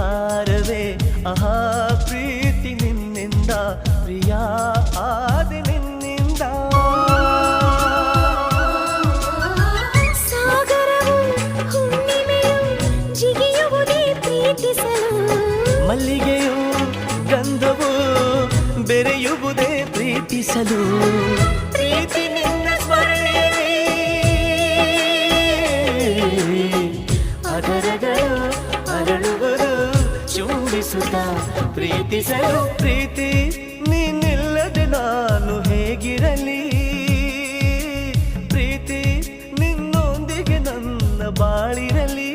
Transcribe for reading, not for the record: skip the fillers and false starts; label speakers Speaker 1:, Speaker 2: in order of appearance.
Speaker 1: ವ್ಯವಹಾರವೇ ಆಹಾ ಪ್ರೀತಿ ನಿನ್ನಿಂದ ಪ್ರಿಯ ಆದ ನಿನ್ನಿಂದ
Speaker 2: ಸಾಗರವು ಹುಣ್ಣಿಮೆಯು ಜಿಗಿಯುವುದೇ ಪ್ರೀತಿಸಲು
Speaker 1: ಮಲ್ಲಿಗೆಯು ಗಂಧವು ಬೆರೆಯುವುದೇ ಪ್ರೀತಿಸಲು ಪ್ರೀತಿ ನಿನ್ನ ಸ್ಮರಣೆಯಲ್ಲಿ ಅದರಗಳು ಅರಳುವುದು ಚುಂಬಿಸುತ್ತ ಪ್ರೀತಿಸಲು ಪ್ರೀತಿ ನೀನಿಲ್ಲದೆ ನಾನು ಹೇಗಿರಲಿ ಪ್ರೀತಿ ನಿನ್ನೊಂದಿಗೆ ನನ್ನ ಬಾಳಿರಲಿ